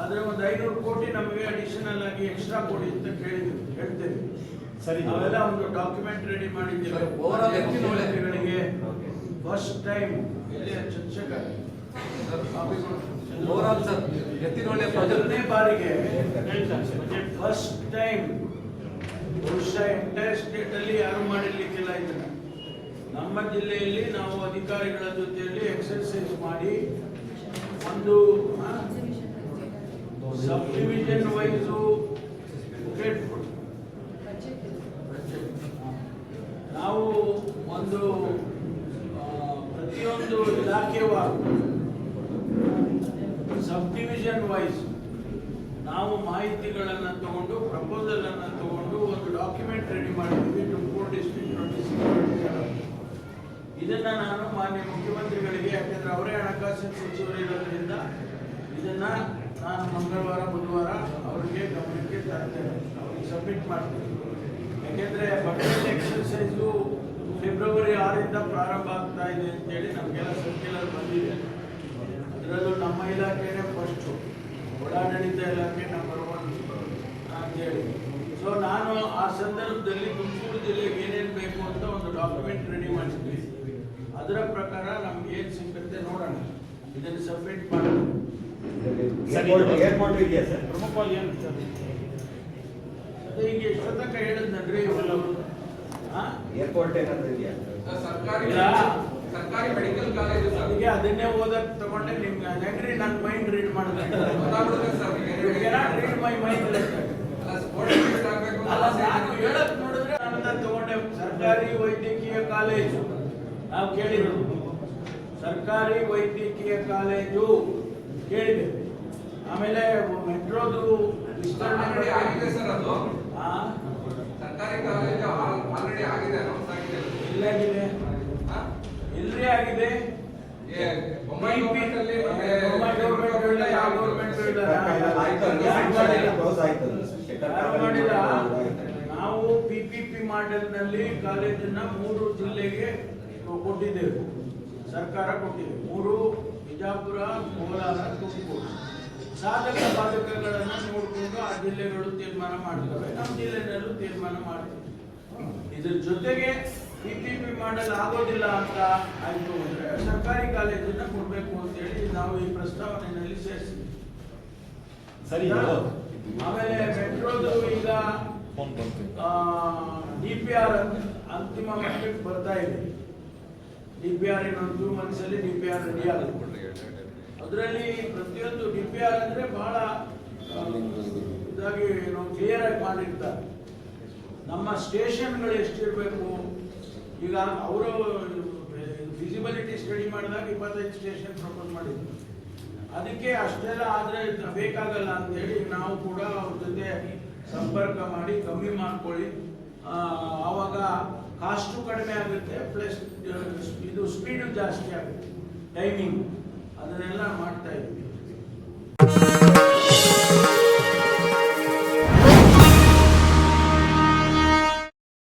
ಆದರೆ ಒಂದು 500 ಕೋಟಿ ನಮಗೆ ಅಡಿಷನಲ್ ಆಗಿ ಎಕ್ಸ್ಟ್ರಾ ಕೊಡಿ ಅಂತ ಹೇಳ್ತೇವೆ. ಸರಿ, ನಾವೆಲ್ಲ ಒಂದು ಡಾಕ್ಯುಮೆಂಟ್ ರೆಡಿ ಮಾಡಿದ್ದೇವೆ. ಮುಖ್ಯಮಂತ್ರಿಗಳಿಗೆ ಫಸ್ಟ್ ಟೈಮ್ ಇಲ್ಲಿ ಚರ್ಚೆಗ ಮೊದಲನೇ ಬಾರಿಗೆ ಫಸ್ಟ್ ಟೈಮ್ ಬಹುಶಃ ಎಂಟೈರ್ ಸ್ಟೇಟ್ ಅಲ್ಲಿ ಯಾರು ಮಾಡಿರ್ಲಿಕ್ಕಿಲ್ಲ ಇದನ್ನ. ನಮ್ಮ ಜಿಲ್ಲೆಯಲ್ಲಿ ನಾವು ಅಧಿಕಾರಿಗಳ ಜೊತೆಯಲ್ಲಿ ಎಕ್ಸರ್ಸೈಸ್ ಮಾಡಿ ಒಂದು ಸಬ್ ಡಿವಿಷನ್ ವೈಸ್ ನಾವು ಒಂದು ಪ್ರತಿಯೊಂದು ಇಲಾಖೆವಾರು ಸಬ್ ಡಿವಿಷನ್ ವೈಸ್ ನಾವು ಮಾಹಿತಿಗಳನ್ನು ತಗೊಂಡು ಪ್ರಪೋಸಲ್ ಅನ್ನು ತಗೊಂಡು ಒಂದು ಡಾಕ್ಯುಮೆಂಟ್ ರೆಡಿ ಮಾಡಿದ್ವಿ. ತುಮಕೂರು ಡಿಸ್ಟ್ರಿಕ್ಟ್ ಇದನ್ನ ನಾನು ಮಾನ್ಯ ಮುಖ್ಯಮಂತ್ರಿಗಳಿಗೆ, ಯಾಕೆಂದ್ರೆ ಅವರೇ ಹಣಕಾಸಿನ ಸಚಿವರಿರೋದ್ರಿಂದ ಇದನ್ನ ನಾನು ಮಂಗಳವಾರ ಬುಧವಾರ ಅವರಿಗೆ ಗಮನಕ್ಕೆ ತರ್ತೇನೆ, ಅವರಿಗೆ ಸಬ್ಮಿಟ್ ಮಾಡ್ತೇನೆ. ಯಾಕೆಂದ್ರೆ ಬಜೆಟ್ ಎಕ್ಸರ್ಸೈಸು ಫೆಬ್ರವರಿ 6ರಿಂದ ಪ್ರಾರಂಭ ಆಗ್ತಾ ಇದೆ ಅಂತೇಳಿ ನಮಗೆಲ್ಲ ಸರ್ಕ್ಯುಲರ್ ಬಂದಿದೆ. ಅದರಲ್ಲೂ ನಮ್ಮ ಇಲಾಖೆನೇ ಫಸ್ಟು, ಒಳಾಡಳಿತ ಇಲಾಖೆ ನಂಬರ್ 1 ಅಂತೇಳಿ. ಸೊ ನಾನು ಆ ಸಂದರ್ಭದಲ್ಲಿ ತುಮಕೂರು ಜಿಲ್ಲೆಗೆ ಏನೇನು ಬೇಕು ಅಂತ ಒಂದು ಡಾಕ್ಯುಮೆಂಟ್ ರೆಡಿ ಮಾಡಿದ್ವಿ. ಅದರ ಪ್ರಕಾರ ನಮ್ಗೆ ಏನು ಸಿಗುತ್ತೆ ನೋಡೋಣ, ಇದನ್ನು ಸಬ್ಮಿಟ್ ಮಾಡೋಣ. ಪ್ರಮುಖವಾಗಿ ಏನು ಸರ್ ಅದೇ ಈಗ ಎಷ್ಟೊತ್ತಕ ಹೇಳಿದ್ನಲ್ರಿ ಏರ್ಪೋರ್ಟ್ ಏನಾದ್ರು ಇದೆಯಾ? ಸರ್ಕಾರಿ ಮೆಡಿಕಲ್ ಕಾಲೇಜು ಅದಕ್ಕೆ ಅದನ್ನೇ ಓದಕ್ ತಗೊಂಡೆ. ನಿಮ್ಗೆ ಹೆಂಗ್ರಿ ನನ್ನ ಮೈಂಡ್ ರೀಡ್ ಮಾಡಿದ್ರೆ ರೀಡ್ ಮೈ ಮೈಂಡ್ ಅಲ್ಲ, ನಾನು ಹೇಳಕ್ ನೋಡಿದ್ರೆ ನನ್ನ ತಗೊಂಡೆ. ಸರ್ಕಾರಿ ವೈದ್ಯಕೀಯ ಕಾಲೇಜು ನಾವು ಕೇಳಿರೋದು, ಸರ್ಕಾರಿ ವೈದ್ಯಕೀಯ ಕಾಲೇಜು ಕೇಳಿದೆ. ಆಮೇಲೆ ಮೆಟ್ರೋದು ವಿಸ್ತರಣೆ ಆಗಿದೆ ಸರ್. ಅದು ಸರ್ಕಾರಿ ಕಾಲೇಜು ಆಲ್ರೆಡಿ ಆಗಿದೆ, ಅನೌನ್ಸ್ ಆಗಿದೆ. ಎಲ್ಲಾಗಿದೆ? ಎಲ್ರಿ ಆಗಿದೆ? ಬೊಂಬೈ ಗೌರ್ಮೆಂಟ್ ಅಲ್ಲಿ ಯಾವ ಗೌರ್ಮೆಂಟ್ ಮಾಡಿಲ್ಲ. ನಾವು PPP ಮಾಡೆಲ್ ನಲ್ಲಿ ಕಾಲೇಜನ್ನ 3 ಜಿಲ್ಲೆಗೆ ಕೊಟ್ಟಿದ್ದೇವೆ, ಸರ್ಕಾರ ಕೊಟ್ಟಿದೆ. 3: ಬಿಜಾಪುರ, ಕೋಲಾರ, ತುಮಕೂರು. ಸಾಧಕ ಬಾಧಕಗಳನ್ನು ನೋಡಿಕೊಂಡು ಆ ಜಿಲ್ಲೆಗಳು ತೀರ್ಮಾನ ಮಾಡ್ತವೆ, ನಮ್ಮ ಜಿಲ್ಲೆನಲ್ಲೂ ತೀರ್ಮಾನ ಮಾಡ್ತೇವೆ. ಇದ್ರ ಜೊತೆಗೆ PPP ಮಾಡೆಲ್ ಆಗೋದಿಲ್ಲ ಅಂತ ಆಯ್ತು ಅಂದ್ರೆ ಸರ್ಕಾರಿ ಕಾಲೇಜನ್ನ ಕೊಡ್ಬೇಕು ಅಂತೇಳಿ ನಾವು ಈ ಪ್ರಸ್ತಾವನೆಯಲ್ಲಿ ಸೇರಿಸಿದ್ವಿ. ಸರಿ. ಆಮೇಲೆ ಮೆಟ್ರೋದು ಈಗ DPR ಅಂತಿಮ ಮಟ್ಟಕ್ಕೆ ಬರ್ತಾ ಇದೆ. DPR ಇನ್ನೊಂದು 2 months ಅಲ್ಲಿ DPR ರೆಡಿ ಆಗುತ್ತೆ. ಅದರಲ್ಲಿ ಪ್ರತಿಯೊಂದು DPR ಅಂದ್ರೆ ಬಹಳ ಇದಾಗಿ ಕ್ಲಿಯರ್ ಆಗಿ ಮಾಡಿರ್ತಾರೆ. ನಮ್ಮ ಸ್ಟೇಷನ್ಗಳು ಎಷ್ಟಿರಬೇಕು, ಈಗ ಅವರು ಫಿಸಿಬಿಲಿಟಿ ಸ್ಟಡಿ ಮಾಡಿದಾಗ 25 ಸ್ಟೇಷನ್ ಪ್ರಪೋಸ್ ಮಾಡಿದ್ರು. ಅದಕ್ಕೆ ಅಷ್ಟೆಲ್ಲ ಆದರೆ ಬೇಕಾಗಲ್ಲ ಅಂತೇಳಿ ನಾವು ಕೂಡ ಅವ್ರ ಜೊತೆ ಸಂಪರ್ಕ ಮಾಡಿ ಕಮ್ಮಿ ಮಾಡ್ಕೊಳ್ಳಿ, ಆವಾಗ ಕಾಸ್ಟು ಕಡಿಮೆ ಆಗುತ್ತೆ, ಪ್ಲಸ್ ಇದು ಸ್ಪೀಡು ಜಾಸ್ತಿ ಆಗುತ್ತೆ, ಟೈಮಿಂಗ್ ಅದನ್ನೆಲ್ಲ ಮಾಡ್ತಾ ಇದ್ವಿ.